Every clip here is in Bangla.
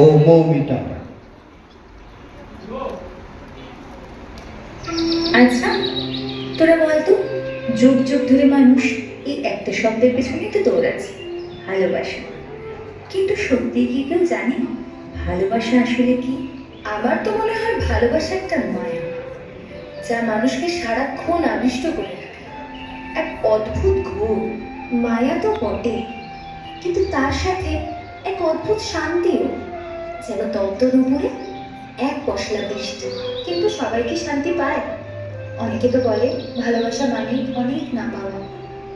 ও মৌমিতা। আচ্ছা, তোরা বলতো, যুগ যুগ ধরে মানুষ এই একটা শব্দের পেছনে তো দৌড়াচ্ছে, ভালোবাসা। কিন্তু সত্যি কি কেউ জানে ভালোবাসা আসলে কি? আমার তো মনে হয় ভালোবাসা একটা মায়া, যা মানুষকে সারাক্ষণ আবিষ্ট করে রাখে। এক অদ্ভুত ঘোর। মায়া তো বটে, কিন্তু তার সাথে এক অদ্ভুত শান্তিও, যেন দপ্তর উপরে এক পশলা বৃষ্টি। কিন্তু সবাই কি শান্তি পায়? অনেকে তো বলে ভালোবাসা মানে অনেক না পাওয়া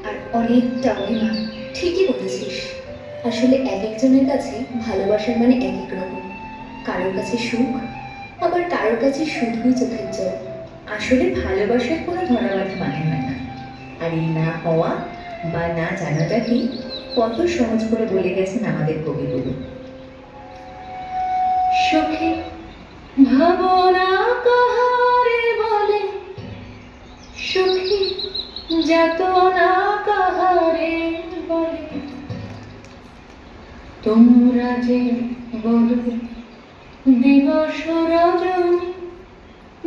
আর অনেকটা অভিমান। ঠিকই বলেছিস, আসলে এক একজনের কাছে ভালোবাসার মানে এক এক রকম। কারোর কাছে সুখ, আবার কারোর কাছে শুধুই চোখের জল। আসলে ভালোবাসার কোনো ধরাবাধা মানে হয় না। আর এই না হওয়া বা না জানাটাকে কত সহজ করে বলে গেছেন আমাদের কবিগুলো। সুখে ভাবনা কাহারে বলে, সুখী যাতনা কাহারে বলে, তোমরা যে বলো দিবস রজনী,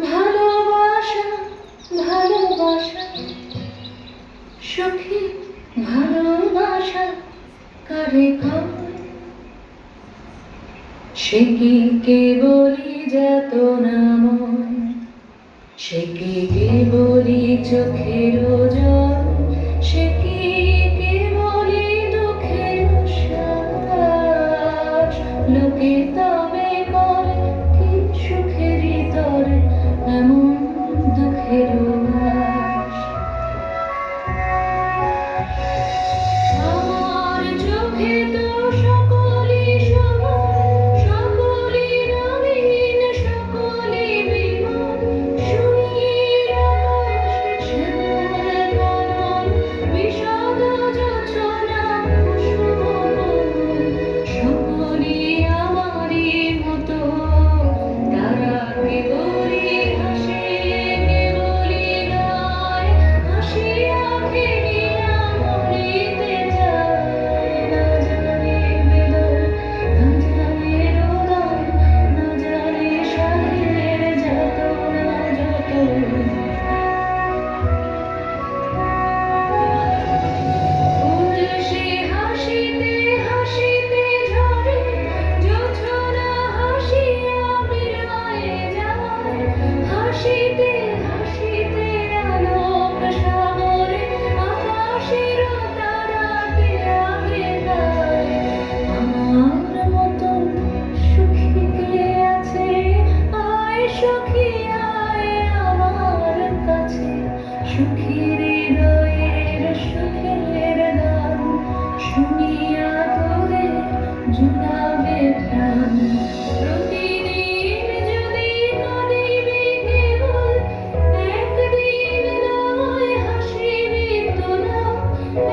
ভালোবাসা ভালোবাসা, সুখী ভালোবাসা কারে কয়? সে কি কেবলই যাতনাময়, সে কি কেবলই চোখের জল, সে কি কেবলই দুঃখের শ্বাস? লোকে তবে বলে কি সুখেরই তরে এমন দুঃখের বাস? আমার চোখে তো সকলই সমান, সকলই নবীন, সকলই বিমান। সুনীল আকাশ, শ্যামল বন, বিষাদ যোছনা, কুসুম বন, সকলই আমারই মতো। তারা কেবলই হাসে, কেবলই গায়, হাসিয়া খেলিয়া মরিতে চায়। না জানে বেদন, না জানে রোদন, না জানে সাধের যাতনা যত। ফুল সে হাসিতে হাসিতে ঝরে, জোছনা হাসিয়া বিরায়ে যায়। হাসিতে হাসিতে আলোক সাগরে, আকাশের তারাকে আগে গায়। আমার মতন সুখী কে আছে? আয় সখী আয় আমার কাছে, সুখী হৃদয়ের সুখের গান শুনিয়া তোদের জুড়াবে প্রাণ। প্রতিদিন যদি কাঁদিবি কেবল, একদিন নয় হাসিবি তোরা,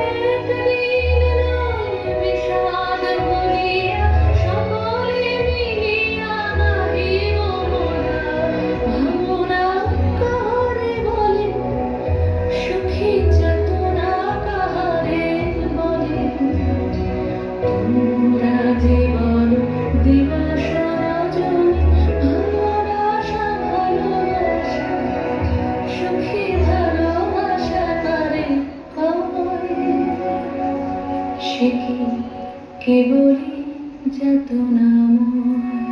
একদিন নয় বিষাদ ভুলিয়া সকলে মিলিয়া গাহিব মোরা। ভাবনা কাহারে বলে, সুখী যাতনা কাহারে বলে, তোমরা যে বলো দিবস রজনী, ভালোবাসা ভালোবাসা, সুখী ভালোবাসা কারে কয়? সে কি কেবলই যাতনাময়?